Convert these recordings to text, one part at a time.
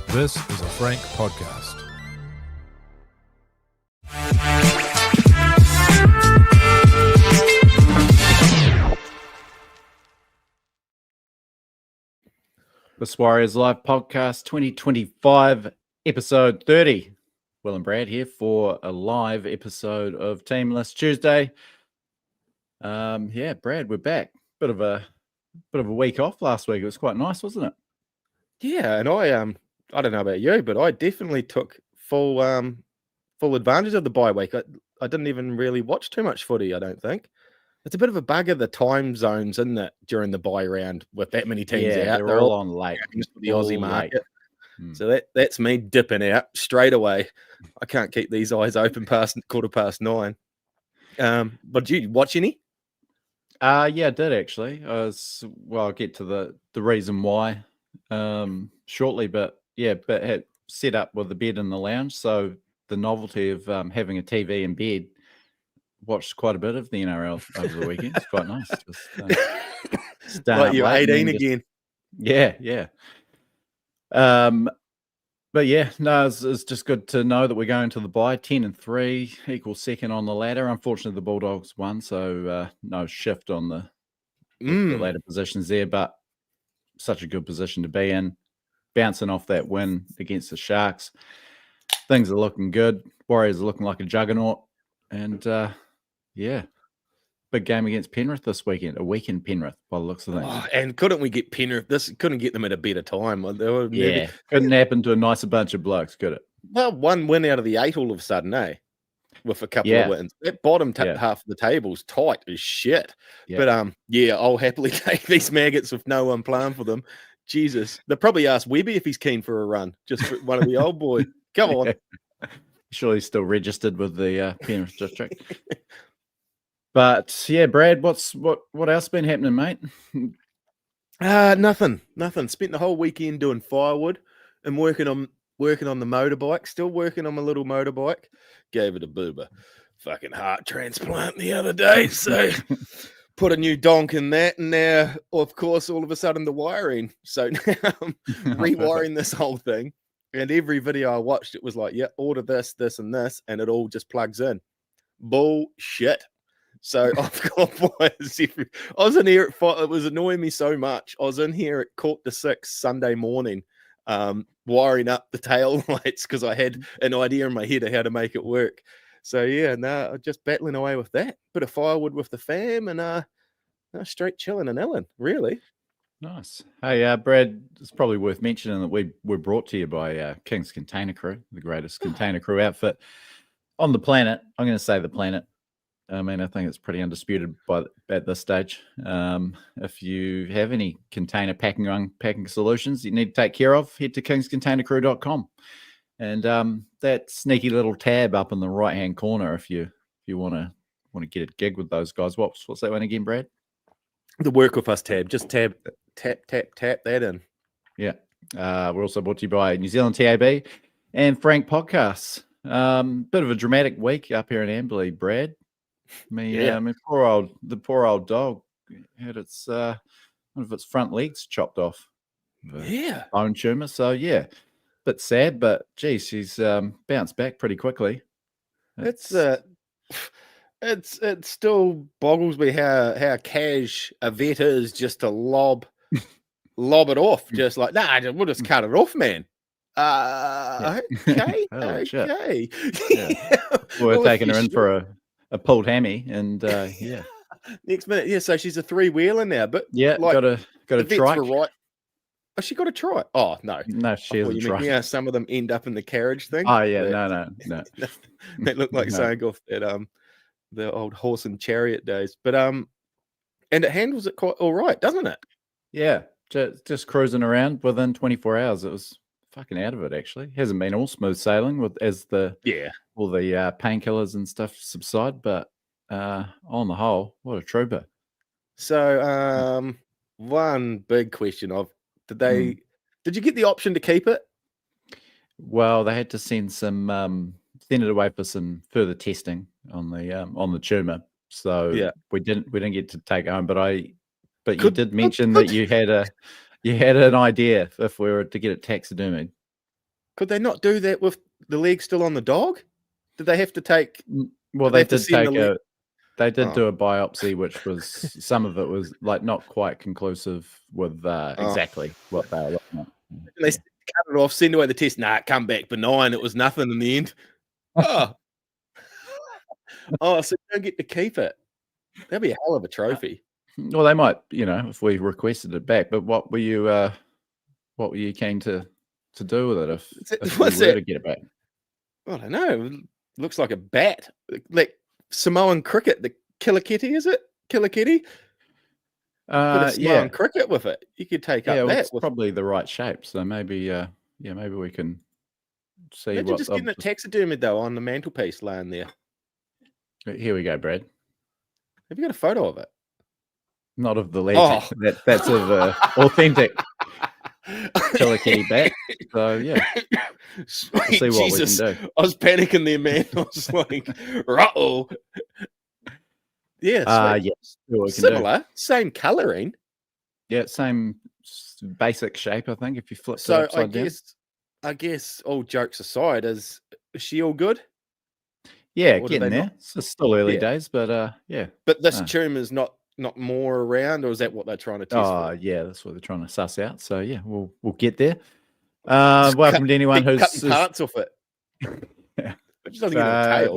This is a Frank podcast. This Warriors Live Podcast 2025, episode 30. Will and Brad here for a live episode of Team List Tuesday. Brad, we're back. Bit of a week off last week. It was quite nice, wasn't it? Yeah, and I don't know about you, but I definitely took full advantage of the bye week. I didn't even really watch too much footy, I don't think. It's a bit of a bugger, the time zones, isn't it, during the bye round with that many teams out. They're all on late. For the Aussie market. Mm. So that's me dipping out straight away. I can't keep these eyes open past 9:15. But did you watch any? Yeah, I did actually. I'll get to the reason why shortly, but had set up with the bed in the lounge, so the novelty of having a TV in bed. Watched quite a bit of the NRL over the weekend. It's quite nice. Just Like you're 18 again. Yeah. But yeah, no, it's just good to know that we're going to the bye 10-3, equal second on the ladder. Unfortunately, the Bulldogs won, so no shift on the ladder positions there. But such a good position to be in, bouncing off that win against the Sharks. Things are looking good. Warriors are looking like a juggernaut, and big game against Penrith this weekend. A week in Penrith, by the looks of things. Oh, and couldn't we get Penrith? Couldn't get them at a better time. Couldn't happen to a nicer bunch of blokes, could it? Well, one win out of the 8 all of a sudden, with a couple of wins. That bottom half of the table's tight as shit. Yeah. But I'll happily take these maggots with no one playing for them. Jesus, they'll probably ask Webby if he's keen for a run, just for one of the old boys. Come on. Sure, he's still registered with the Penrith district. But yeah, Brad, what else been happening, mate? Nothing. Spent the whole weekend doing firewood and working on the motorbike. Still working on my little motorbike. Gave it a boober fucking heart transplant the other day. So put a new donk in that, and now, of course, all of a sudden the wiring. So now I'm rewiring this whole thing. And every video I watched, it was like, order this, this, and this, and it all just plugs in. Bullshit. So I've got wires. I was in here at 5. It was annoying me so much. I was in here at 5:45 Sunday morning, wiring up the tail lights because I had an idea in my head of how to make it work. So just battling away with that. Bit of firewood with the fam, and straight chilling and Ellen. Really nice. Hey, Brad, it's probably worth mentioning that we're brought to you by King's Container Crew, the greatest container crew outfit on the planet. I'm going to say the planet. I mean, I think it's pretty undisputed at this stage. If you have any container packing or unpacking solutions you need to take care of, head to kingscontainercrew.com. And that sneaky little tab up in the right-hand corner if you want to get a gig with those guys. What's that one again, Brad? The Work With Us tab. Just tap that in. Yeah. We're also brought to you by New Zealand TAB and Frank Podcasts. Bit of a dramatic week up here in Amberley, Brad. The poor old dog had one of its front legs chopped off. Bone tumor. So bit sad, but geez, she's bounced back pretty quickly. It still boggles me how cash a vet is just to lob it off, just like we'll just cut it off, man. Okay. Okay. We're taking her in for a pulled hammy, and next minute, so she's a 3-wheeler now, but got a trike. Right. Oh, she got a trike. Oh no, she has a trike. Yeah, some of them end up in the carriage thing. Oh yeah, no. They look like something off that the old horse and chariot days, but and it handles it quite all right, doesn't it? Yeah, just cruising around within 24 hours. It was fucking out of it, actually. Hasn't been all smooth sailing all the painkillers and stuff subside, but on the whole, what a trooper. So one big question did you get the option to keep it? Well, they had to send it away for some further testing on the tumor. So we didn't get to take it home, but I but you Could- did could- mention could- that you had an idea if we were to get it taxidermied. Could they not do that with the leg still on the dog? Did they have to take? Well, Did they they have to did send take the leg- they did Oh. do a biopsy, which was some of it was like not quite conclusive with exactly what they were looking at. And they cut it off, send away the test. Nah, come back benign. It was nothing in the end. Oh, so you don't get to keep it. That'd be a hell of a trophy. Well, they might, if we requested it back. But what were you keen to do with it if What's you were that? to get it back? I don't know. It looks like a bat, like Samoan cricket. The Killikitty, is it? Killikitty? Put a Samoan cricket with it. You could take up that. It's probably the right shape. So maybe, maybe we can see Imagine what. just getting it taxidermied though on the mantelpiece laying there. Here we go, Brad. Have you got a photo of it? Not of the leg. Oh. That's of authentic Killikitty bat. So yeah, Sweet we'll see what Jesus. we can do. I was panicking there, man. I was like, uh-oh. Yeah, sweet. Yeah, see what we can do. Similar, same colouring. Yeah, same basic shape, I think. If you flip it So upside down. I guess all jokes aside, is she all good? Yeah, Or do getting they there. not- It's still early Yeah. days, but yeah. But this Ah. tumor is not more around, or is that what they're trying to test Oh, for? yeah, that's what they're trying to suss out. So yeah, we'll get there. Welcome to anyone Keep who's cutting parts off it. Yeah. It just doesn't get a tail.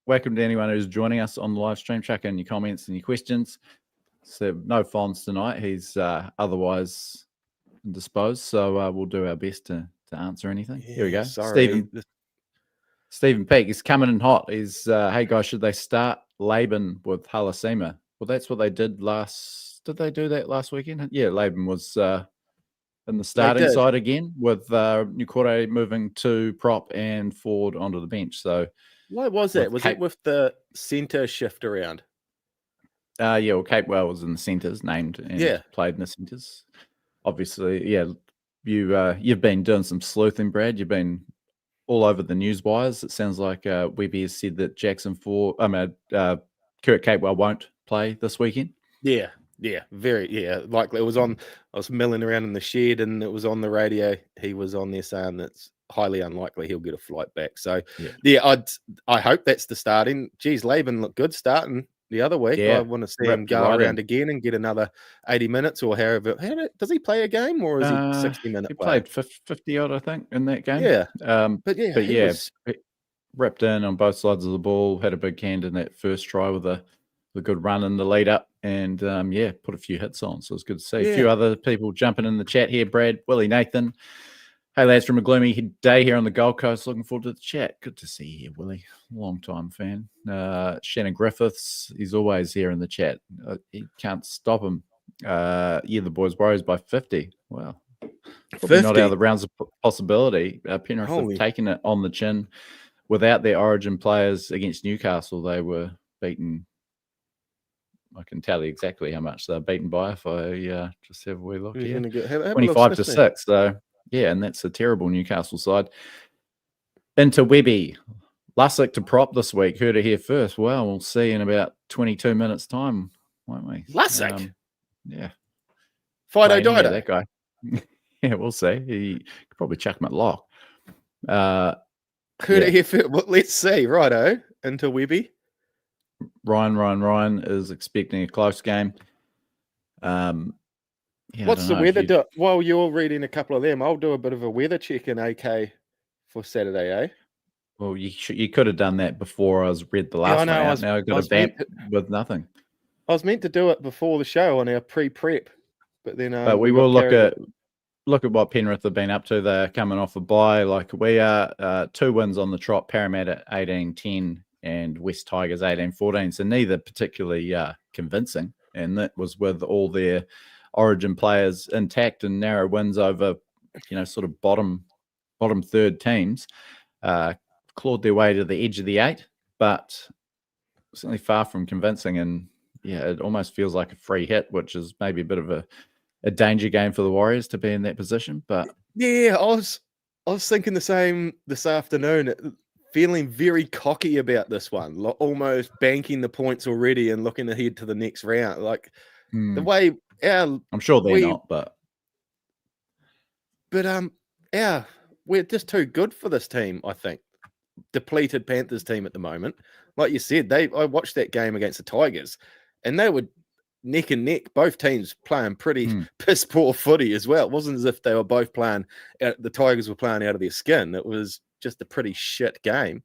welcome to anyone who's joining us on the live stream. Chuck in your comments and your questions. So no Fonz tonight. He's otherwise indisposed, so we'll do our best to answer anything. Here we go. Sorry. Stephen Peake is coming in hot. He's hey guys, should they start Laban with Halasima? Well, that's what they did last. Did they do that last weekend? Yeah, Laban was in the starting did. side again with Nukore moving to prop and Ford onto the bench. So Why was that? with Was Cape- it with the centre shift around? yeah, well, Capewell was in the centres, named and Yeah. played in the centres. Obviously, yeah, you've been doing some sleuthing, Brad. You've been all over the news wires. It sounds like Webby has said that Kurt Capewell won't play this weekend. Yeah, likely. It was on. I was milling around in the shed, and it was on the radio. He was on there saying that's highly unlikely he'll get a flight back. So, I hope that's the starting. Geez, Laban looked good starting the other week. Yeah, I want to see him ripped go right around in. again and get another 80 minutes or however. Does he play a game or is he 60-minute? He played 50 odd, I think, in that game. Yeah, but he yeah, was- he ripped in on both sides of the ball. Had a big hand in that first try with a good run in the lead up, and put a few hits on. So it's good to see. A few Yeah. other people jumping in the chat here. Brad, Willie, Nathan. Hey lads, from a gloomy day here on the Gold Coast. Looking forward to the chat. Good to see you here, Willie. Long time fan. Shannon Griffiths, he's always here in the chat. You can't stop him. The boys Warriors by 50. Wow. Probably not 50? out of the rounds of possibility. Penrith Holy. have taken it on the chin. Without their Origin players against Newcastle, they were beaten. I can tell you exactly how much they're beaten by if I just have a wee look You're here. gonna have a look, 25 to listen. 6. So yeah, and that's a terrible Newcastle side. Into Webby. Lussick to prop this week. Heard it here first. Well, we'll see in about 22 minutes' time, won't we? Lussick? Yeah. Fido Playing here, Dido. that guy. Yeah, we'll see. He could probably chuck him at lock. Heard yeah. it here first. Well, let's see. Righto. Into Webby. Ryan is expecting a close game. I What's don't the know if weather? you- While you're reading a couple of them, I'll do a bit of a weather check in AK for Saturday, eh? Well, you could have done that before I read the Yeah, I last know, one I out. was- Now I've I got was a vamp meant with nothing. I was meant to do it before the show on our pre-prep, but then But we got will look carried at what Penrith have been up to. They're coming off a bye. Like we are 2 wins on the trot. Parramatta 18-10 and West Tigers 18-14. So neither particularly convincing. And that was with all their Origin players intact and narrow wins over, sort of bottom third teams. Clawed their way to the edge of the 8, but certainly far from convincing. And yeah, it almost feels like a free hit, which is maybe a bit of a danger game for the Warriors to be in that position. But Yeah, I was thinking the same this afternoon, feeling very cocky about this one, almost banking the points already and looking ahead to the next round. Like the way I'm sure they're not, but we're just too good for this team, I think. Depleted Panthers team at the moment. Like you said, I watched that game against the Tigers, and they were neck and neck. Both teams playing pretty piss poor footy as well. It wasn't as if they were both playing. The Tigers were playing out of their skin. It was just a pretty shit game.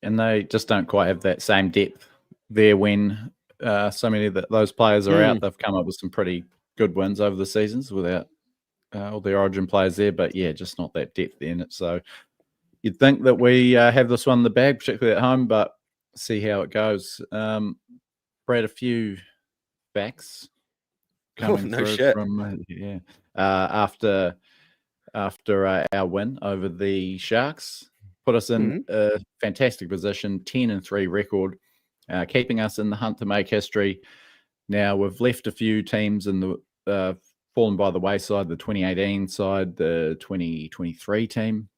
And they just don't quite have that same depth there when so many of those players are out. They've come up with some pretty good wins over the seasons without all the Origin players there, but yeah, just not that depth in it. So you'd think that we have this one in the bag, particularly at home, but see how it goes. Brad, a few facts coming through from after our win over the Sharks, put us in a fantastic position, 10-3 record, keeping us in the hunt to make history. Now we've left a few teams in the fallen by the wayside, the 2018 side, the 2023 team,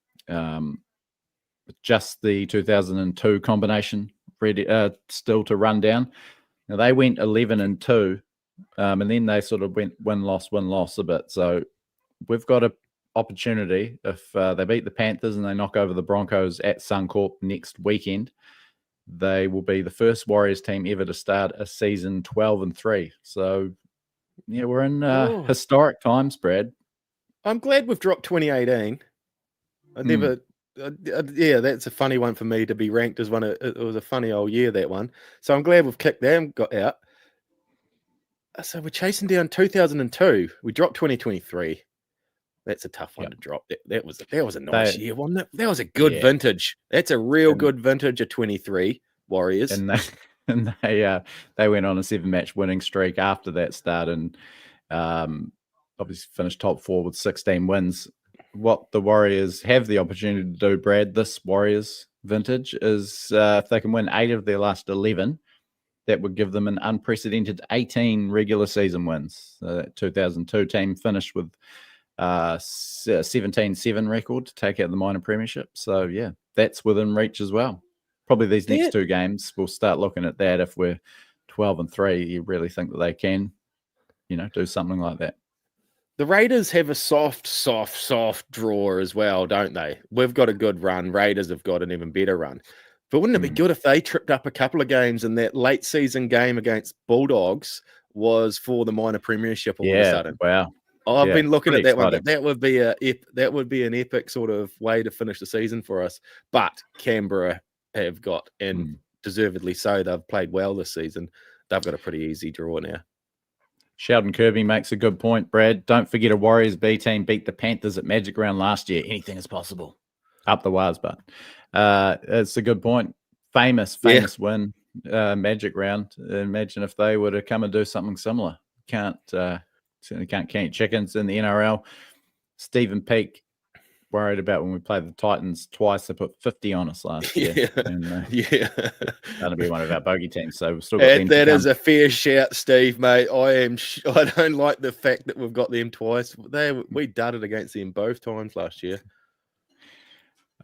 just the 2002 combination ready, still to run down. Now they went 11-2, and then they sort of went win-loss a bit. So we've got an opportunity if they beat the Panthers and they knock over the Broncos at Suncorp next weekend. They will be the first Warriors team ever to start a season 12-3. So yeah, we're in historic times, Brad. I'm glad we've dropped 2018. I never. That's a funny one for me to be ranked as one. It was a funny old year, that one. So I'm glad we've kicked that and got out. So we're chasing down 2002. We dropped 2023. That's a tough one to drop. That was a nice year, wasn't it? That was a good vintage. That's a real good vintage of 23 Warriors. And they went on a 7-match winning streak after that start, and obviously finished top 4 with 16 wins. What the Warriors have the opportunity to do, Brad, this Warriors vintage, is if they can win 8 of their last 11, that would give them an unprecedented 18 regular season wins. That 2002 team finished with 17-7 record to take out the minor premiership. So, yeah, that's within reach as well. Probably these next 2 games, we'll start looking at that. If we're 12-3, you really think that they can, do something like that? The Raiders have a soft draw as well, don't they? We've got a good run. Raiders have got an even better run. But wouldn't it be good if they tripped up a couple of games and that late season game against Bulldogs was for the minor premiership all of a sudden? Wow. I've been looking at that exciting. one. That would be an epic sort of way to finish the season for us. But Canberra have got, and deservedly so, they've played well this season. They've got a pretty easy draw now. Sheldon Kirby makes a good point, Brad. Don't forget a Warriors B team beat the Panthers at Magic Round last year. Anything is possible. Up the wires, but it's a good point. Famous win, Magic Round. Imagine if they were to come and do something similar. Certainly can't count chickens in the NRL. Stephen Peake worried about when we played the Titans twice. They put 50 on us last year. That'll be one of our bogey teams. So we've still got that is a fair shout, Steve, mate. I don't like the fact that we've got them twice. We dudded against them both times last year.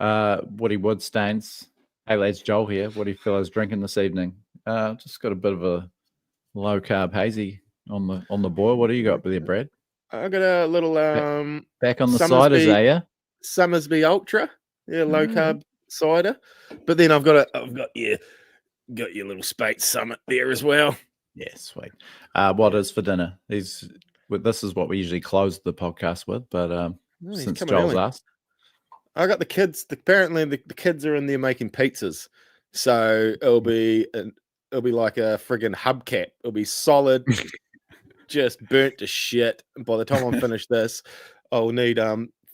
Woody Woodstains. Hey lads, Joel here. What do you fellas drinking this evening? Just got a bit of a low carb hazy on the boil. What do you got there, Brad? I got a little back on the ciders, are you? Summersby Ultra, low carb cider. But then I've got your little Spates Summit there as well. Yeah, sweet. What is for dinner? This is what we usually close the podcast with, but since Joel's asked, I got the kids. Apparently, the kids are in there making pizzas, so it'll be like a friggin' hubcap. It'll be solid, just burnt to shit. And by the time I'm finished this, I'll need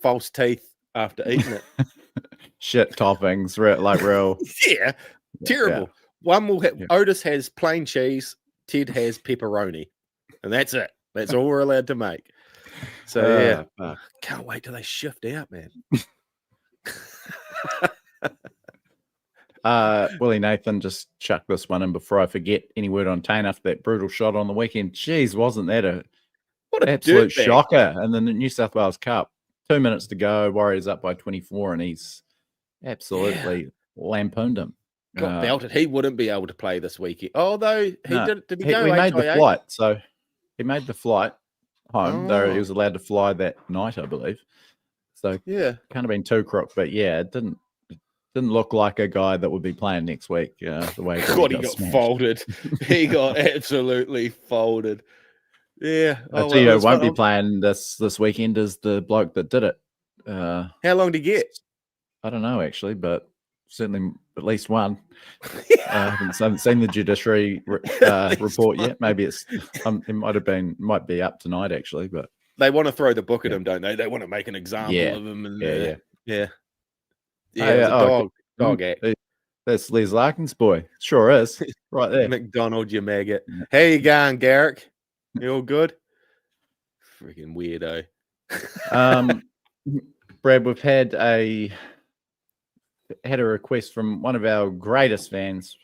false teeth after eating it. Shit toppings, like real. Yeah, terrible. Yeah. One will have Otis has plain cheese, Ted has pepperoni, and that's it. That's all we're allowed to make. So can't wait till they shift out, man. Willie Nathan just chucked this one in before I forget. Any word on Tane after that brutal shot on the weekend? Jeez, wasn't that an absolute shocker in the New South Wales Cup? 2 minutes to go, Warriors up by 24, and he's absolutely lampooned him. Got belted. He wouldn't be able to play this weekend. Although did he go? We made the flight, so He made the flight home. Though he Oh. was allowed to fly that night, I believe. So Yeah. kind of been too crook, but yeah, it didn't look like a guy that would be playing next week. The way God, he got smashed. folded. He got absolutely folded. Yeah. I'll tell you, it who was won't fun. be playing this weekend is the bloke that did it. How long did he get? I don't know actually, but certainly at least one. I haven't seen the judiciary report yet. Maybe it might be up tonight actually, but They want to throw the book at him, don't they? They want to make an example Yeah. of him. And, Yeah. Yeah, it was a dog act. That's Les Larkin's boy. Sure is. Right there. McDonald, you maggot. Yeah. How you going, Garrick? You all good? Freaking weirdo. Brad, we've had a request from one of our greatest fans,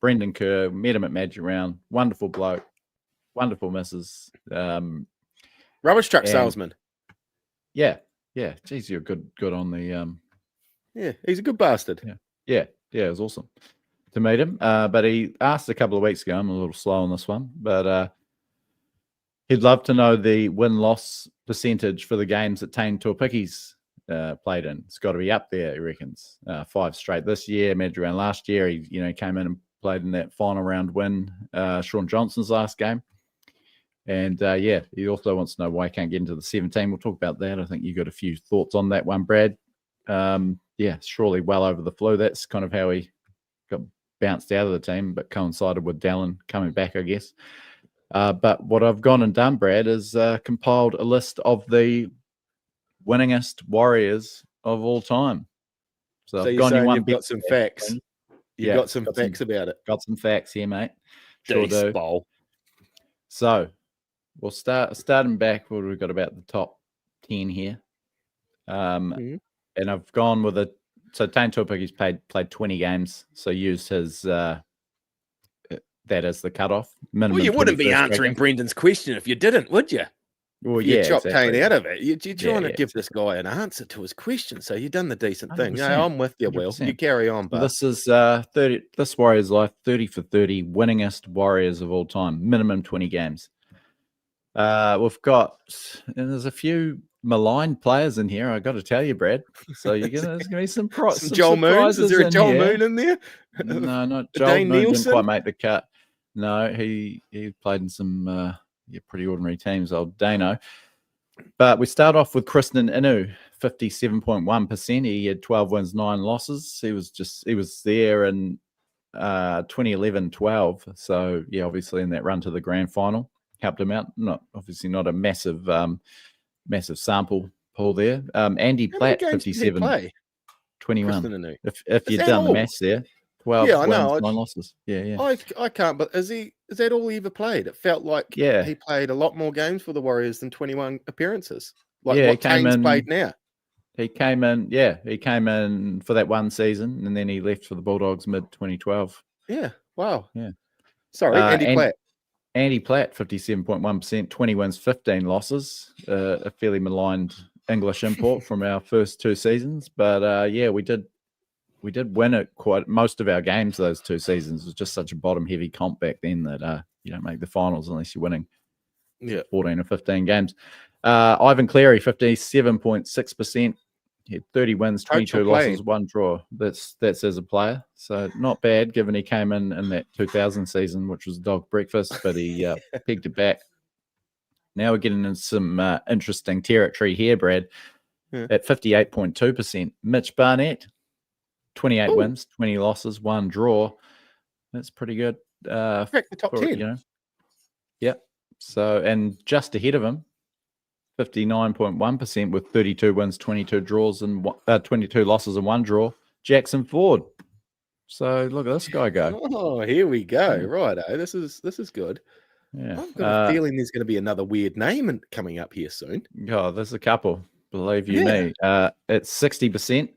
Brendan Kerr. Met him at Magic Round. Wonderful bloke. Wonderful missus. Rubbish truck salesman. Yeah. Geez, you're good on the Yeah, he's a good bastard. Yeah, it was awesome to meet him. But he asked a couple of weeks ago, I'm a little slow on this one, but he'd love to know the win-loss percentage for the games that Tane Tuapicki's played in. It's got to be up there, he reckons. 5 straight this year, Magic Round last year. He came in and played in that final round win, Sean Johnson's last game. And he also wants to know why he can't get into the 17. We'll talk about that. I think you got a few thoughts on that one, Brad. Surely well over the flu. That's kind of how he got bounced out of the team, but coincided with Dallin coming back, I guess. But what I've gone and done, Brad, is compiled a list of the winningest Warriors of all time. So I've you're gone saying you you've got some facts. You've got some facts about it. Got some facts here, mate. Sure do. Bowl. So we'll starting back. What we've got about the top 10 here. And I've gone with so Tane Tuapicki's played 20 games, so used his that as the cutoff. Minimum. Well, you wouldn't be answering Brendan's question if you didn't, would you? Well, you chopped exactly. Tane out of it. You're trying to give this guy an answer to his question, so you've done the decent thing. No, I'm with you, Will. You carry on, but this is 30. This Warriors life 30 for 30 winningest Warriors of all time. Minimum 20 games. We've got, and there's a few maligned players in here. I got to tell you, Brad. So there's gonna be some Joel Moons. Is there a Joel Moon in there? No, not Joel Moon. Didn't quite make the cut. No, he played in some pretty ordinary teams. Old Dano. But we start off with Kristen Inu, 57.1%. He had 12 wins, 9 losses. He was there in 2011-12. So obviously in that run to the grand final, helped him out. Not a massive sample pool there. Andy Platt, 57, 21. If you've done the maths there, 12 wins, 9 losses. Yeah. I can't, but is that all he ever played? It felt like he played a lot more games for the Warriors than 21 appearances. Like what Tane's played now. He came in for that one season, and then he left for the Bulldogs mid-2012. Yeah. Wow. Yeah. Sorry, Andy Platt. Andy Platt, 57.1%, 20 wins, 15 losses. A fairly maligned English import from our first 2 seasons. But we did win it quite most of our games those 2 seasons. It was just such a bottom-heavy comp back then that you don't make the finals unless you're winning 14 or 15 games. Ivan Cleary, 57.6%. He had 30 wins, 22 losses, 1 draw. That's as a player. So not bad, given he came in that 2000 season, which was dog breakfast, but he pegged it back. Now we're getting into some interesting territory here, Brad. At 58.2%. Mitch Barnett, 28 wins, 20 losses, 1 draw. That's pretty good. Crack the top 10. Yep. So, and just ahead of him, 59.1% with 32 wins, 22 draws, and 22 losses and 1 draw. Jackson Ford. So look at this guy go. Oh, here we go. Right. This is good. Yeah. I've got a feeling there's going to be another weird name coming up here soon. Oh, there's a couple. Believe you me. It's 60%.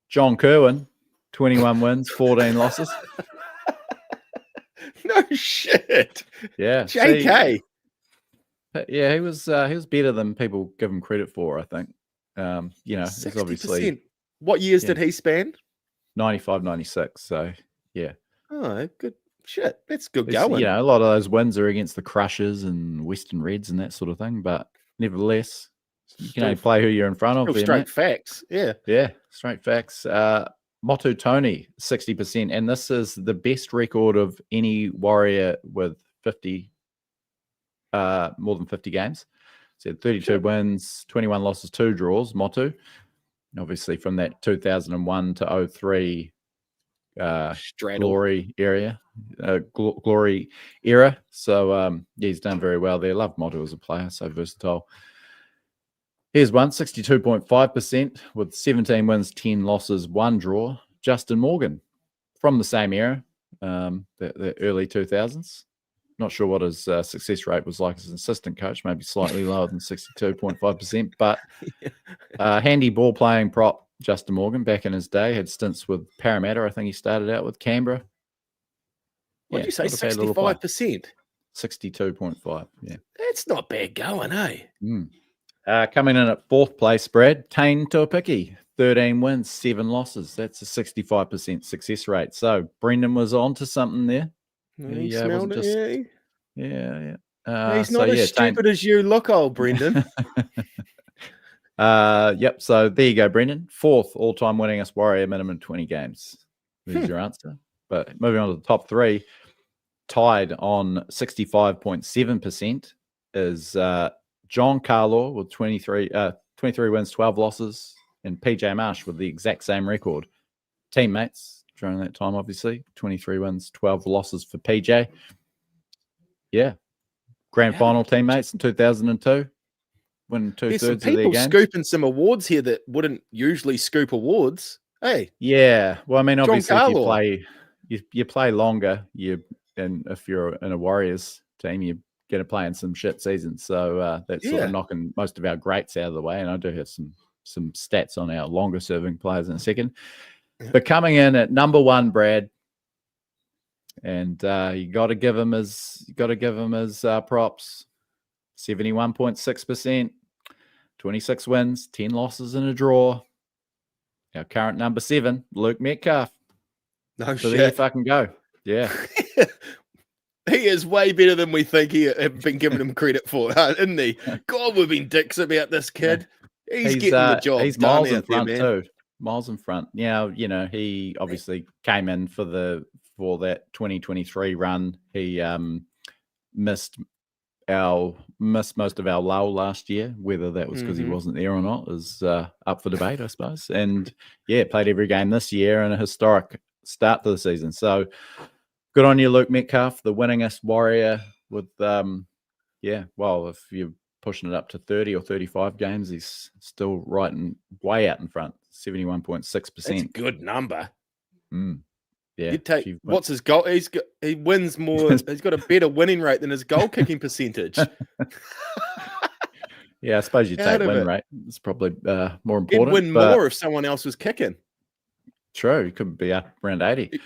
John Kerwin, 21 wins, 14 losses. No shit. Yeah. JK. He was better than people give him credit for, I think. It's obviously. What years did he span? 95, 96. So, yeah. Oh, good. Shit, that's good It's, going. a lot of those wins are against the Crushers and Western Reds and that sort of thing. But nevertheless, you can only play who you're in front of. Still There, straight mate. facts. Yeah. Yeah, straight facts. Motu Tony, 60%. And this is the best record of any Warrior with 50, more than 50 games. So 32 wins, 21 losses, 2 draws, Motu. Obviously from that 2001 to 03 glory era. So he's done very well there. Love Motu as a player, so versatile. Here's one, 62.5% with 17 wins, 10 losses, 1 draw. Justin Morgan from the same era, the early 2000s. Not sure what his success rate was like as an assistant coach, maybe slightly lower than 62.5%. But handy ball playing prop, Justin Morgan, back in his day, had stints with Parramatta. I think he started out with Canberra. What did you say, 65%? 62.5, yeah. That's not bad going, eh? Coming in at 4th place, Brad, Tane Tuapiki, 13 wins, 7 losses. That's a 65% success rate. So Brendan was on to something there. He smelled it, yeah. He's not as stupid as you look, old Brendan. Yep. So there you go, Brendan. 4th all-time winningest Warrior, minimum 20 games. There's your answer. But moving on to the top 3, tied on 65.7% is John Carlaw with 23 wins, 12 losses, and PJ Marsh with the exact same record. Teammates during that time, obviously. 23 wins, 12 losses for PJ. Yeah. Grand final teammates in 2002. Win 2/3 of their games. There's some people scooping some awards here that wouldn't usually scoop awards. Hey. Yeah. Well, I mean, obviously, if you play longer, and if you're in a Warriors team, you're going to play in some shit seasons. So that's sort of knocking most of our greats out of the way. And I do have some stats on our longer serving players in a second. But coming in at number 1, Brad, and you got to give him his props. 71.6%, 26 wins, 10 losses and a draw. Our current number 7, Luke Metcalf. No so shit. There you fucking go. Yeah. He is way better than we think he have been giving him credit for, isn't he? God, we've been dicks about this kid. He's getting the job he's done miles in front there, too. Miles in front. Yeah, he obviously came in for that 2023 run. He missed most of our lull last year. Whether that was because he wasn't there or not is up for debate, I suppose. And played every game this year and a historic start to the season. So good on you, Luke Metcalf, the winningest Warrior with well, if you're pushing it up to 30 or 35 games, he's still way out in front, 71.6%. That's a good number. Yeah. You'd take what's his goal? He wins more. He's got a better winning rate than his goal kicking percentage. Yeah, I suppose you'd take win rate. It's probably more important. He'd win more if someone else was kicking. True, he could be up around 80.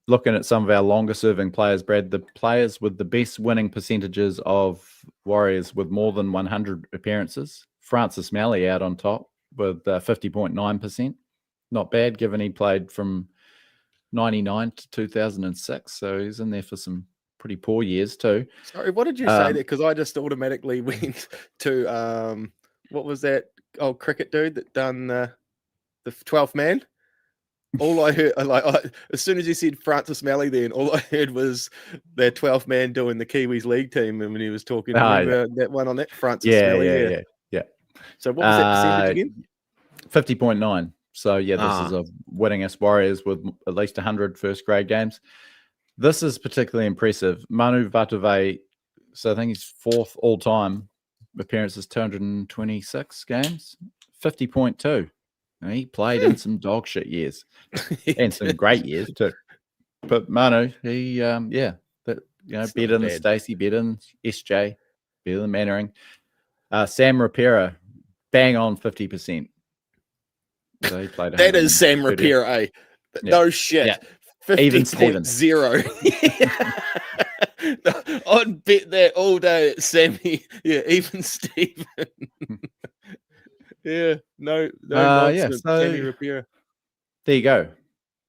Looking at some of our longer serving players, Brad, the players with the best winning percentages of Warriors with more than 100 appearances. Francis Malley out on top with 50.9%. Not bad, given he played from 99 to 2006. So he's in there for some pretty poor years too. Sorry, what did you say there? Because I just automatically went to, what was that old cricket dude that done the 12th man? All I heard, as soon as you said Francis Malley, then all I heard was their 12th man doing the Kiwis league team, and when he was talking, remember that one on that Francis Malley? Yeah. So what was that percentage again? 50.9. So this is a winningest Warriors with at least 100 first grade games. This is particularly impressive. Manu Vatuvei, so I think he's 4th all time appearances, 226 games, 50.2. And he played in some dog shit years and some great years too. But Manu, he, better than Stacey, better than SJ, better than Mannering. Sam Rapira, bang on 50%. So he played that is Sam Rapira, eh? Yeah. No shit. Yeah. 50.0. I'd bet that all day at Sammy. Yeah, even Steven. Yeah, no nonsense, Sammy Rapira. There you go.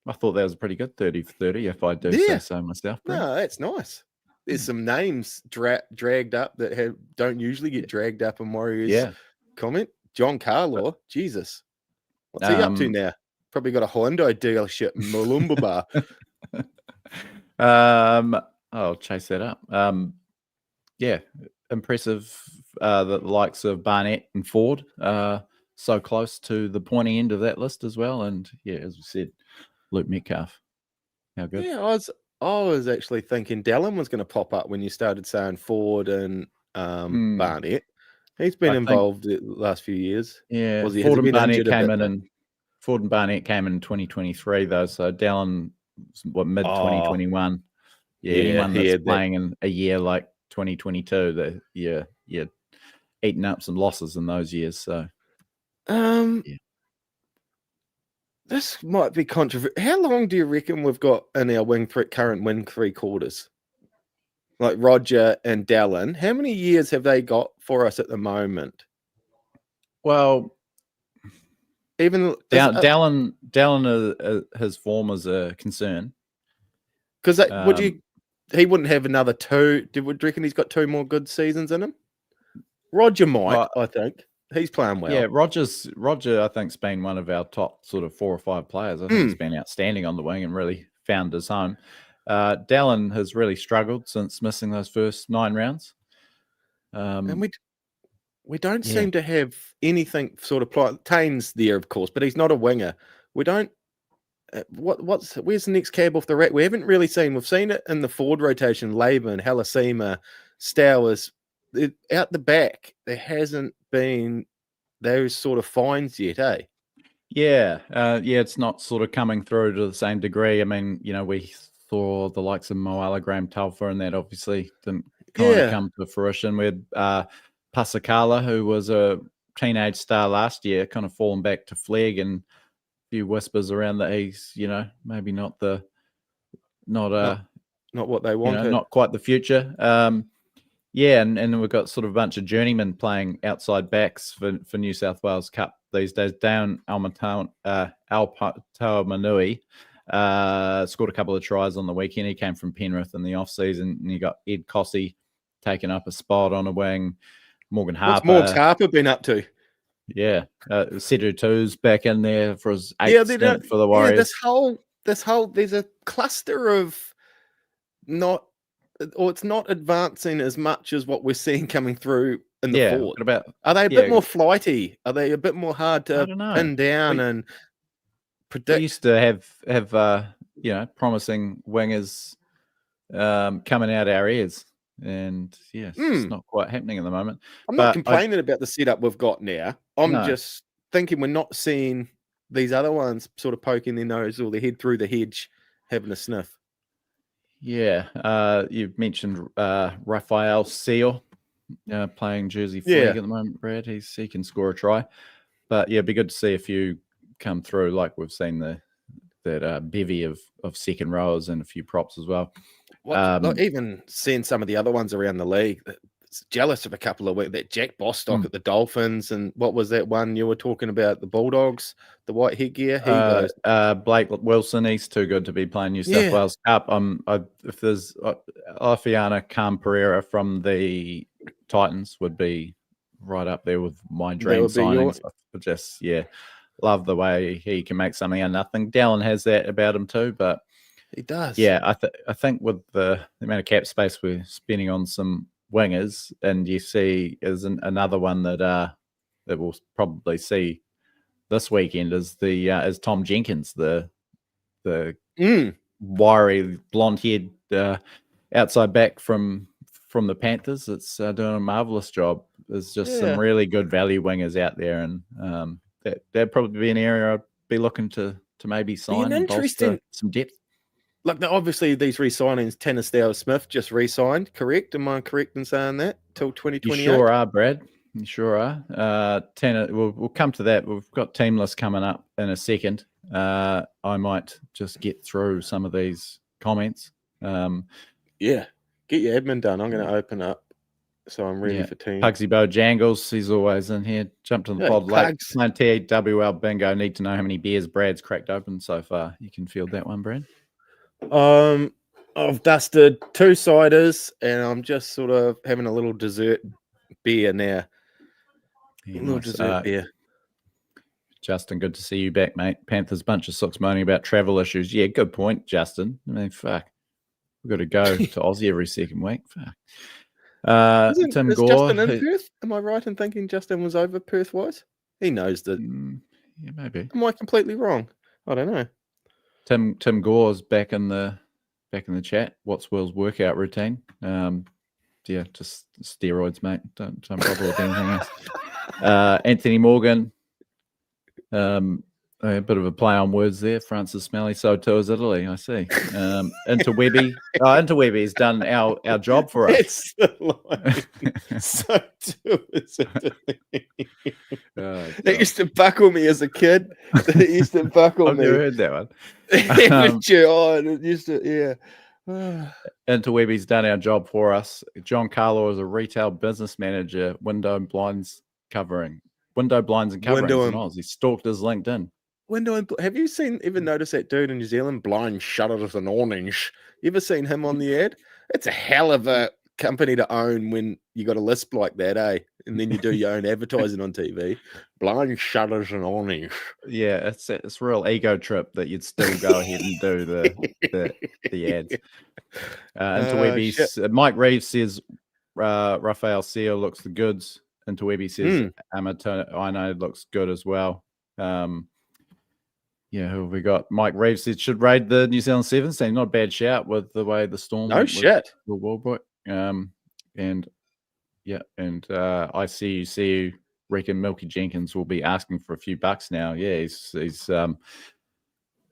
I thought that was a pretty good 30 for 30, if I do Yeah. say so myself. Brent. No, that's nice. There's some names dragged up that don't usually get dragged up in Warriors Yeah. comment. John Carlaw, Jesus. What's he up to now? Probably got a Hyundai dealership in Mooloomba Bar. I'll chase that up. Yeah, impressive. The likes of Barnett and Ford, so close to the pointy end of that list as well. And yeah, as we said, Luke Metcalf. How good? Yeah, I was actually thinking Dallin was going to pop up when you started saying Ford and Barnett. He's been involved the last few years. Yeah, Has Ford he and been Barnett injured a came bit, in, Ford and Barnett came in 2023 though. So Dallin, mid 2021. Yeah, anyone that's playing in a year like 2022, you're eating up some losses in those years. So, this might be controversial. How long do you reckon we've got in our current wing three quarters? Like Roger and Dallin, how many years have they got for us at the moment? Well, even Dallin, his form is a concern. Because he wouldn't have another two. Would you reckon he's got 2 more good seasons in him? Roger might, I think. He's playing well. Yeah, Roger, I think, has been one of our top sort of 4 or 5 players. I think he's been outstanding on the wing and really found his home. Dallin has really struggled since missing those first 9 rounds. And we don't seem to have anything sort of Tane's there, of course, but he's not a winger. We don't. Where's the next cab off the rack? We haven't really seen. We've seen it in the forward rotation. Laban, Halasima, Stowers. Out the back, there hasn't been those sort of finds yet, eh? Yeah, it's not sort of coming through to the same degree. I mean, we saw the likes of Moala, Graham Telfer, and that obviously didn't kind of come to fruition. We had Pasakala, who was a teenage star last year, kind of fallen back to Flegg, and a few whispers around that he's, maybe not what they wanted, not quite the future. Yeah, and we've got sort of a bunch of journeymen playing outside backs for New South Wales Cup these days. Down Alpataua Manui scored a couple of tries on the weekend. He came from Penrith in the off-season, and you got Ed Cossey taking up a spot on a wing. Morgan Harper. What's Morgs Harper been up to? Yeah, Cedric Too's back in there for his 8th stint for the Warriors. Yeah, this whole there's a cluster of it's not advancing as much as what we're seeing coming through in the forward. Are they a bit more flighty? Are they a bit more hard to pin down and predict? We used to have promising wingers coming out our ears, and it's not quite happening at the moment. I'm not complaining about the setup we've got now. I'm just thinking we're not seeing these other ones sort of poking their nose or their head through the hedge, having a sniff. Yeah, you've mentioned Raphael Seal playing Jersey Flegg at the moment, Brad. He can score a try. But it'd be good to see a few come through, like we've seen that bevy of second rowers and a few props as well. Even seeing some of the other ones around the league, jealous of a couple of weeks. That Jack Bostock at the Dolphins, and what was that one you were talking about? The Bulldogs, the white headgear. Blake Wilson, he's too good to be playing New South Wales Cup. If there's Afiana Khan Pereira from the Titans, would be right up there with my dream signings. Just love the way he can make something out of nothing. Dallin has that about him too, but he does. Yeah, I think with the amount of cap space we're spending on some wingers, and you see is another one that we'll probably see this weekend is Tom Jenkins, the wiry blonde-haired outside back from the Panthers. It's doing a marvelous job. There's just some really good value wingers out there, and that'd probably be an area I'd be looking to maybe sign and bolster some depth. Look, obviously these re-signings, Tanner Smith just re-signed, correct? Am I correct in saying that? Till 2028? You sure are, Brad. You sure are. Tanner, we'll come to that. We've got team list coming up in a second. I might just get through some of these comments. Get your admin done. I'm going to open up So I'm ready for team. Pugsy Bojangles, he's always in here. Jumped on the pod late. Playing TWL bingo. Need to know how many beers Brad's cracked open so far. You can field that one, Brad. I've dusted 2 ciders, and I'm just sort of having a little dessert beer now. Yeah, little dessert beer. Justin, good to see you back, mate. Panthers bunch of socks moaning about travel issues. Yeah, good point, Justin. I mean, fuck. We've got to go to Aussie every second week. Fuck. Tim Is Gore. Justin in Perth? Am I right in thinking Justin was over Perth-wise? He knows that. Yeah, maybe. Am I completely wrong? I don't know. Tim Gore's back in the chat. What's Will's workout routine? Yeah, just steroids, mate. Don't bother with anything else. Anthony Morgan. A bit of a play on words there. Francis Smelly, so too is Italy, I see. Interwebby. Interwebby's done our job for us. It's the line. So too is Italy. It used to buckle me as a kid. It used to buckle me. I've never heard that one. It used to, yeah. Interwebby's done our job for us. John Carlo is a retail business manager, window and blinds and covering. He stalked his LinkedIn. Have you ever noticed that dude in New Zealand, blind shutters and orange? You ever seen him on the ad? It's a hell of a company to own when you got a lisp like that, eh? And then you do your own advertising on TV. Blind shutters and orange. Yeah, it's a real ego trip that you'd still go ahead and do the ads. Interwebby's Mike Reeves says Rafael Seal looks the goods. Interwebby says Amato looks good as well. Yeah, who have we got? Mike Reeves said should raid the New Zealand Sevens team. Not a bad shout with the way the Storm. No shit. The World I see you reckon Milky Jenkins will be asking for a few bucks now. Yeah, he's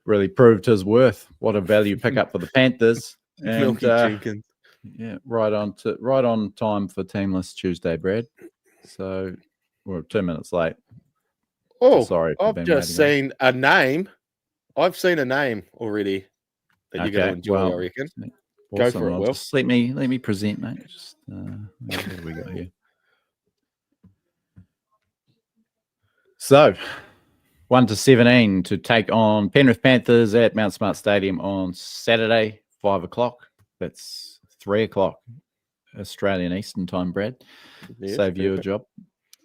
really proved his worth. What a value pickup for the Panthers. And, Milky Jenkins. Yeah, right on time for Teamless Tuesday, Brad. So we're 2 minutes late. Oh, sorry. I've just seen a name. I've seen a name already that you're going to enjoy, I reckon. Awesome. Go for it, Will. Just let me present, mate. Just what have we got here? So 1-17 to take on Penrith Panthers at Mount Smart Stadium on Saturday, 5:00. That's 3:00 Australian Eastern Time, Brad. Yes, Save you a job.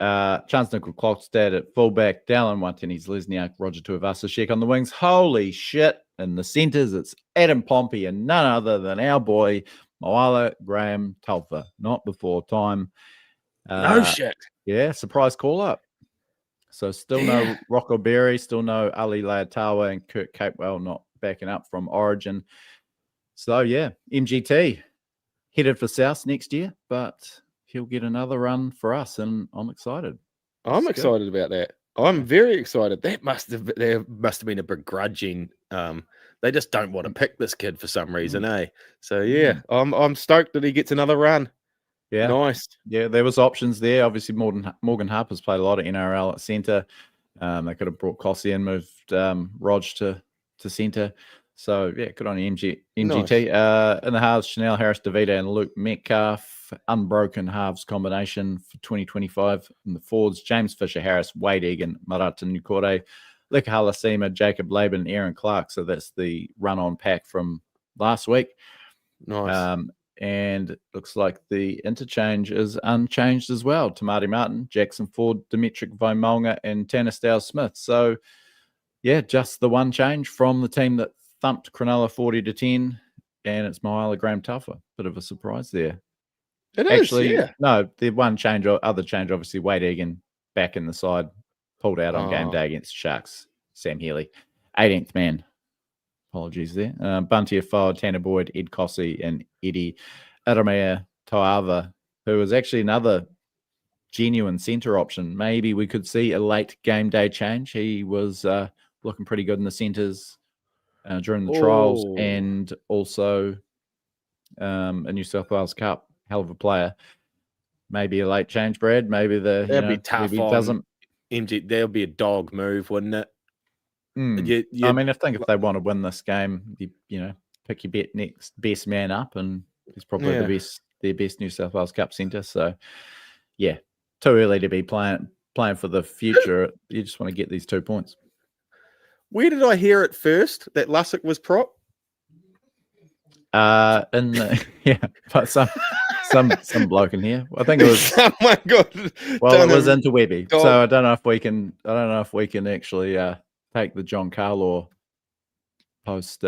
Chance Nickel-Klokstad at fullback, Dallin Wateni's Lesniak, Roger Tuivasa-Sheck on the wings. Holy shit. In the centres, it's Adam Pompey and none other than our boy, Moala Graham Talfa. Not before time. No shit. Yeah, surprise call-up. So still no Rocco Berry, still no Ali Leatawa and Kurt Capewell not backing up from Origin. So, yeah, MGT headed for South next year, but he'll get another run for us, and I'm excited. I'm excited about that. I'm very excited. There must have been a begrudging. They just don't want to pick this kid for some reason, eh? So yeah, I'm stoked that he gets another run. Yeah, nice. Yeah, there was options there. Obviously, Morgan Harper's played a lot of NRL at centre. They could have brought Kossi and moved Rog to centre. So, yeah, good on the MGT. Nice. In the halves, Chanel Harris, DeVito, and Luke Metcalf. Unbroken halves combination for 2025. In the forwards, James Fisher-Harris, Wade Egan, Marata Nukore, Lika Halasima, Jacob Laban, and Aaron Clark. So that's the run-on pack from last week. Nice. And it looks like the interchange is unchanged as well. Tamati Martin, Jackson Ford, Dimitri Vaimonga, and Tanner Stiles-Smith. So, yeah, just the one change from the team that thumped Cronulla 40-10, and it's Moala Graham Talfa. Bit of a surprise there. It actually is, yeah. No, the one change, other change, obviously, Wade Egan back in the side, pulled out on game day against Sharks. Sam Healy, 18th man. Apologies there. Bunty Afoa, Tanner Boyd, Ed Kossi, and Eddie Aramea Toava, who is actually another genuine centre option. Maybe we could see a late game day change. He was looking pretty good in the centres during the trials, and also a New South Wales Cup. Hell of a player. Maybe a late change, Brad. Maybe that'd be tough. MG, there'll be a dog move, wouldn't it? I mean, I think if they want to win this game, you pick your best man up, and he's probably their best New South Wales Cup centre. So, yeah, too early to be playing for the future. You just want to get these 2 points. Where did I hear it first that Lussick was prop? But some bloke in here. I think it was. Oh my god! Well, it was into Webby, so I don't know if we can. I don't know if we can actually take the John Carlaw post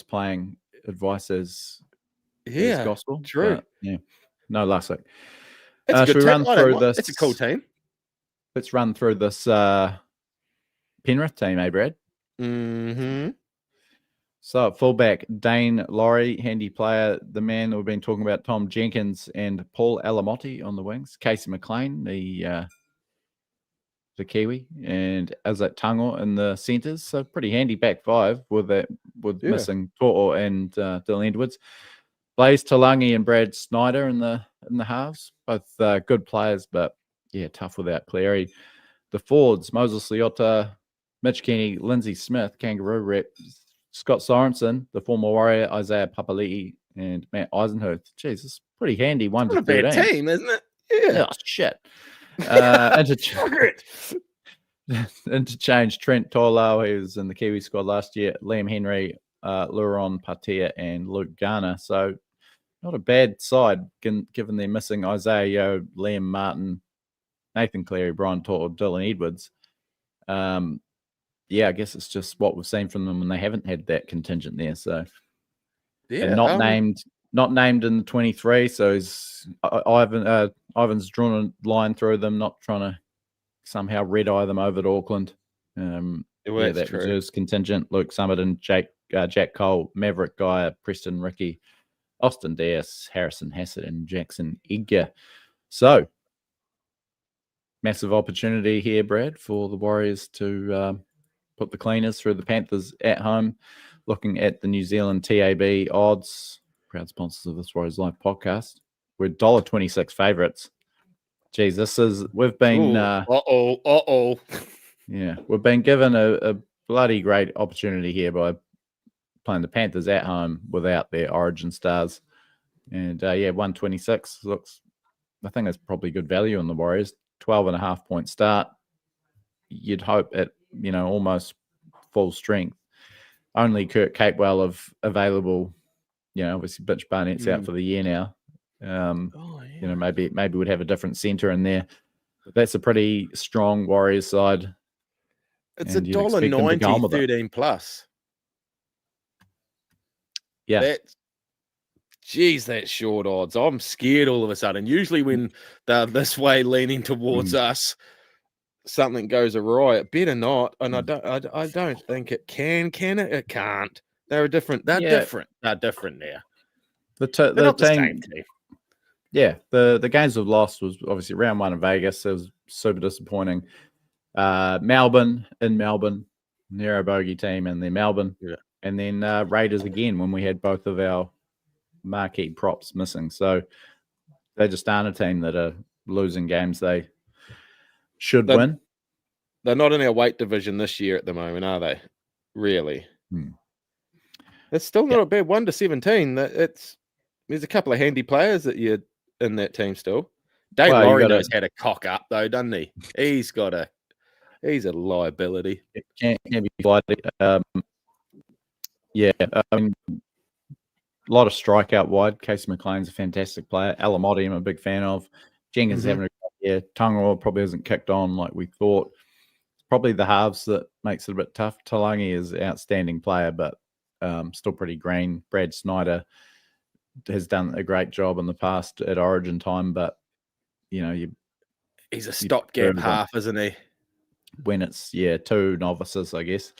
playing advice as gospel. True. But, yeah, no Lussick. It's a good should we team. run through this? It's a cool team. Let's run through this Penrith team, Brad? Mm-hmm. So at fullback, Dane Laurie, handy player, the man we've been talking about, Tom Jenkins and Paul Alamotti on the wings, Casey McLean, the Kiwi, and Azat Tango in the centres. So pretty handy back five with missing To'o and Dylan Edwards. Blaze Talangi and Brad Snyder in the halves, both good players, but yeah, tough without Cleary. The forwards, Moses Leota, Mitch Kenny, Lindsay Smith, Kangaroo rep, Scott Sorensen, the former Warrior, Isaiah Papali'i, and Matt Eisenhuth. Jeez, it's pretty handy. 1 to 13. Not a bad team, isn't it? Yeah. Oh, shit. Interchange Trent Tolau, who was in the Kiwi squad last year, Liam Henry, Luron Patea, and Luke Garner. So not a bad side, given they're missing Isaiah Yeo, Liam Martin, Nathan Cleary, Brian To'o, Dylan Edwards. Yeah, I guess it's just what we've seen from them, and they haven't had that contingent there. So, and not named in the 23. So Ivan's drawn a line through them, not trying to somehow red eye them over to Auckland. That true. reserves contingent: Luke Summerton, Jack Cole, Maverick Guy, Preston Ricky, Austin Dias, Harrison Hassett, and Jackson Edgar. So, massive opportunity here, Brad, for the Warriors to put the cleaners through the Panthers at home. Looking at the New Zealand TAB odds, proud sponsors of this Warriors Live podcast, we're $1.26 favourites. Geez, we've been... Yeah, we've been given a bloody great opportunity here by playing the Panthers at home without their Origin stars. And 126 looks... I think that's probably good value on the Warriors. 12.5 point start. You'd hope at almost full strength. Only Kurt Capewell available. Obviously Bitch Barnett's out for the year now. Maybe we'd have a different centre in there. But that's a pretty strong Warriors side. It's $1.90, 13 plus. Yeah. That's short odds. I'm scared all of a sudden. Usually when they're this way leaning towards us, something goes awry. It better not. And I don't think it can. Can it? It can't. They're different. They're different. They're different now. They're not the same team. Yeah. The games we've lost was obviously round 1 in Vegas. It was super disappointing. Melbourne, narrow bogey team, and then Melbourne. Yeah. And then Raiders again when we had both of our marquee props missing. So they just aren't a team that are losing games they should win. They're not in our weight division this year at the moment, are they? Really? It's still not a bad 1 to 17. There's a couple of handy players that you're in that team still. Dave Laurie knows how to cock up though, doesn't he? He's a liability. It can be flighty. A lot of strikeout wide. Casey McLean's a fantastic player. Alamotti, I'm a big fan of. Jenkins having a good year. Tonga probably hasn't kicked on like we thought. It's probably the halves that makes it a bit tough. Talangi is an outstanding player, but still pretty green. Brad Snyder has done a great job in the past at Origin time, but he's a stopgap half, isn't he? When it's 2 novices, I guess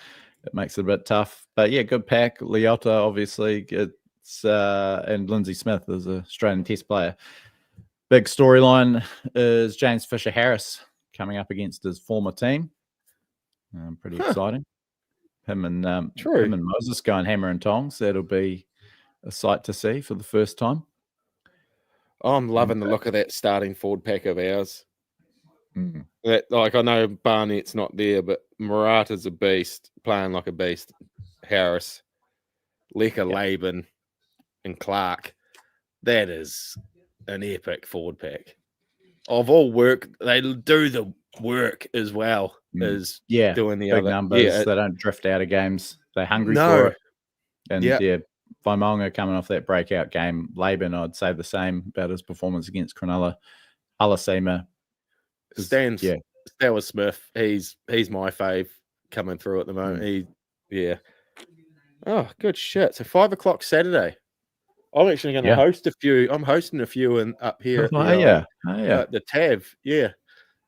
it makes it a bit tough. But good pack. Leota, obviously, and Lindsay Smith is an Australian Test player. Big storyline is James Fisher-Harris coming up against his former team. Pretty exciting. Him and Moses going hammer and tongs. That'll be a sight to see for the first time. I'm loving the look of that starting forward pack of ours. I know Barnett's not there, but Murata's a beast, playing like a beast. Harris, Lecker, Laban, and Clark. that is an epic forward pack. Of all work, they do the work as well as doing the big other numbers. Yeah, They don't drift out of games. They're hungry No. for it. And Yeah. Vaimonga coming off that breakout game. Laban, I'd say the same about his performance against Cronulla. Alasema. Stewart Smith. He's my fave coming through at the moment. Oh, good shit. So 5 o'clock Saturday. I'm actually going to host a few. I'm hosting a few up here at the TAV. Yeah.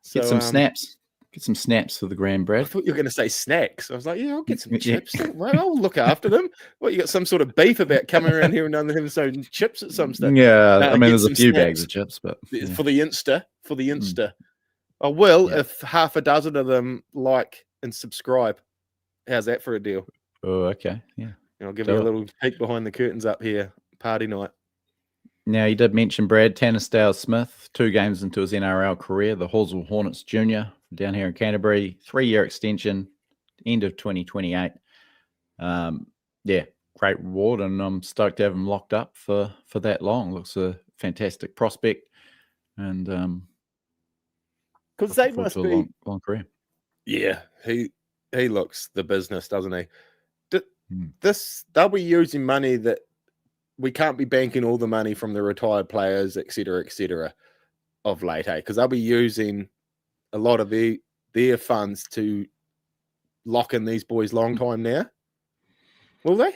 So, get some snaps. Get some snaps for the grand, Brad. I thought you were going to say snacks. I was like, I'll get some chips. Well, I'll look after them. What, you got some sort of beef about coming around here and having some chips at some stage? Yeah, I mean, there's a few bags of chips, but for the Insta. I will if half a dozen of them like and subscribe. How's that for a deal? Oh, okay. Yeah. I'll give you a little peek behind the curtains up here. Party night. Now, you did mention Brad Tanner Smith, 2 games into his NRL career, the Hawesville Hornets Junior down here in Canterbury, 3-year extension, end of 2028. Great reward, and I'm stoked to have him locked up for that long. Looks a fantastic prospect, and because they must be long career. Yeah, he looks the business, doesn't he? They'll be using money that we can't be banking all the money from the retired players, et cetera, of late, because they'll be using a lot of their funds to lock in these boys long time now. Will they?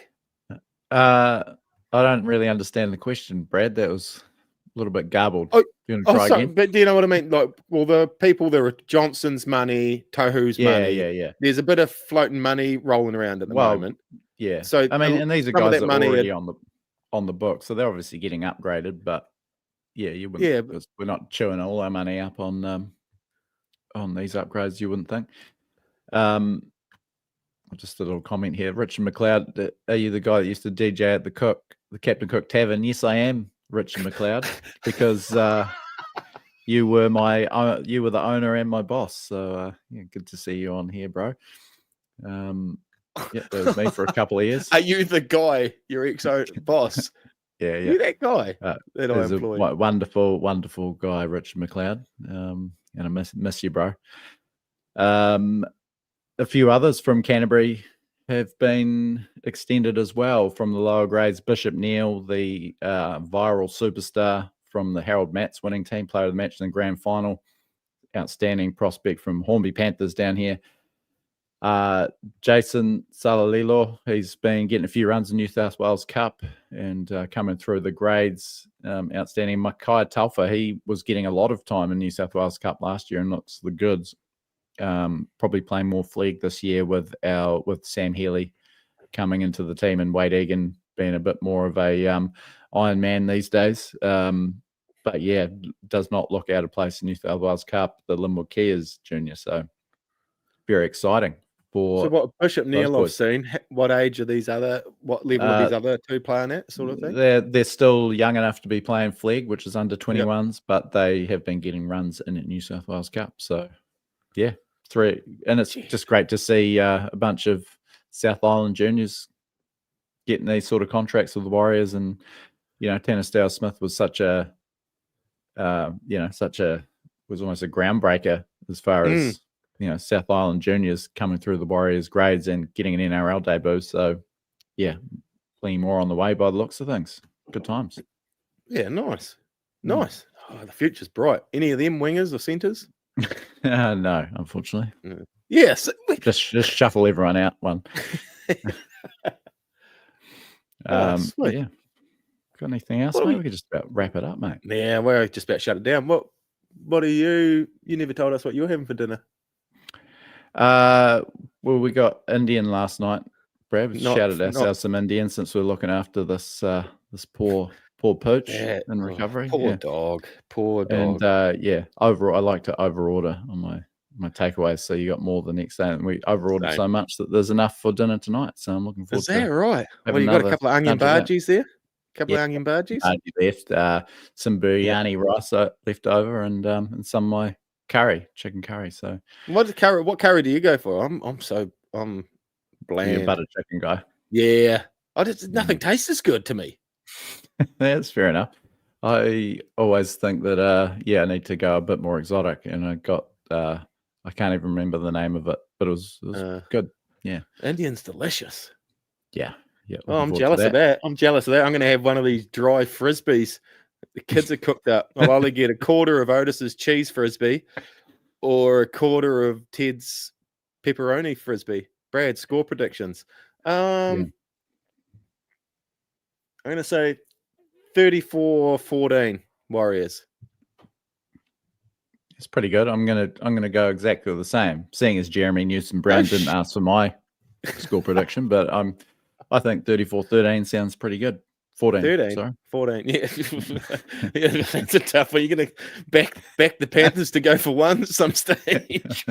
I don't really understand the question, Brad. That was a little bit garbled. You want to try again? But do you know what I mean? Like, well, the people, there are Johnson's money, Tohu's money. Yeah. There's a bit of floating money rolling around at the moment. Yeah. So I mean, and these are guys that are already on the book, so they're obviously getting upgraded. But you wouldn't. Yeah, we're not chewing all our money up on these upgrades. You wouldn't think. Just a little comment here. Richard McLeod, are you the guy that used to DJ at the Captain Cook Tavern? Yes, I am, Richard McLeod, because you were the owner and my boss. So good to see you on here, bro. That was me for a couple of years. Are you the guy, your ex-boss? Yeah. You that guy that I employed? A wonderful guy, Richard McLeod. And I miss you, bro. A few others from Canterbury have been extended as well from the lower grades. Bishop Neal, the viral superstar from the Harold Matts winning team, player of the match in the grand final. Outstanding prospect from Hornby Panthers down here. Jason Salalilo, he's been getting a few runs in New South Wales Cup and coming through the grades. Outstanding. Makai Talfa, he was getting a lot of time in New South Wales Cup last year and looks the goods. Probably playing more flag this year with Sam Healy coming into the team and Wade Egan being a bit more of a Iron Man these days. But does not look out of place in New South Wales Cup. The Linwood Kias Junior, so very exciting. So what Bishop Neal I've seen, what age are what level are these other two playing at, sort of thing? They're still young enough to be playing flag, which is under 21s, but they have been getting runs in at New South Wales Cup. So, 3. And it's just great to see a bunch of South Island juniors getting these sort of contracts with the Warriors. And, Tanner Smith was was almost a groundbreaker as far as, South Island juniors coming through the Warriors grades and getting an NRL debut. So, plenty more on the way by the looks of things. Good times. Yeah, nice. Oh, the future's bright. Any of them wingers or centres? No, unfortunately. Yes. Just shuffle everyone out one. Got anything else, mate? We could just about wrap it up, mate. Yeah, we're just about to shut it down. What are you never told us what you're having for dinner? Well, we got Indian last night, Brad. We shouted ourselves some Indian since we're looking after this poor pooch in recovery. Poor dog. And overall, I like to overorder on my takeaways, so you got more the next day. And we overordered so much that there's enough for dinner tonight. So I'm looking forward to it. Is that right? Well, you got a couple of onion bhajis there? Of onion bhajis? Left, some biryani rice left over, and some of my chicken curry. So what curry do you go for? I'm bland. You're a butter chicken guy. Yeah. Nothing tastes as good to me. That's fair enough. I always think that I need to go a bit more exotic, and I got I can't even remember the name of it, but it was good. Yeah, Indian's delicious. yeah. Oh, I'm jealous of that. I'm jealous of that. I'm going to have one of these dry frisbees. The kids are cooked up. I'll either get a quarter of Otis's cheese frisbee or a quarter of Ted's pepperoni frisbee. Brad, score predictions. I'm going to say 34-14 Warriors. It's pretty good. I'm gonna go exactly the same. Seeing as Jeremy Newsom-Brown didn't ask for my score prediction, but I think 34-13 sounds pretty good. 14, sorry. 14. Yeah. Yeah, that's a tough one. You're going to back the Panthers to go for one at some stage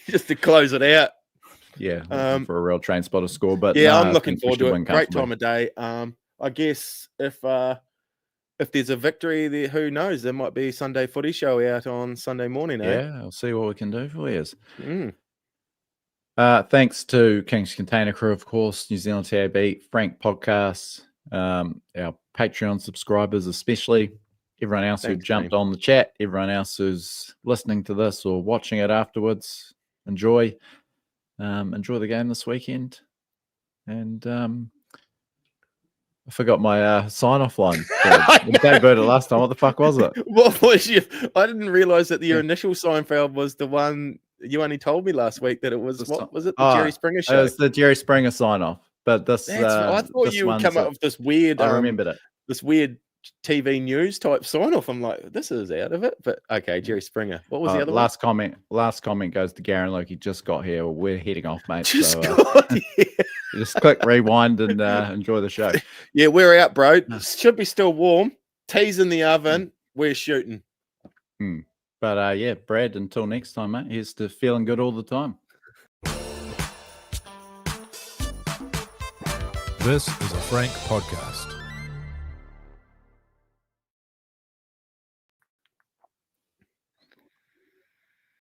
just to close it out. Yeah, for a real train spotter score. But yeah, I'm looking forward to it. Great time of day. I guess if there's a victory there, who knows? There might be a Sunday footy show out on Sunday morning. Yeah, I'll see what we can do for you. Thanks to King's Container Crew, of course, New Zealand TAB, Frank Podcasts, our Patreon subscribers, especially everyone else who jumped on the chat, everyone else who's listening to this or watching it afterwards. Enjoy the game this weekend. And I forgot my sign-off line. Debuted it last time. What the fuck was it? What was you? I didn't realize that your initial Seinfeld was the one you only told me last week that it was. What was it? The Jerry Springer show. It was the Jerry Springer sign-off. But this, I thought you would come up with this weird. I remembered it. This weird TV news type sign-off. I'm like, this is out of it. But okay, Jerry Springer. What was the other last comment? Last comment goes to Garen. Like, he just got here. We're heading off, mate. Just click rewind and enjoy the show. Yeah, we're out, bro. Should be still warm. Tea's in the oven. We're shooting. But yeah, Brad, until next time, mate, here's to feeling good all the time. This is a Frank podcast.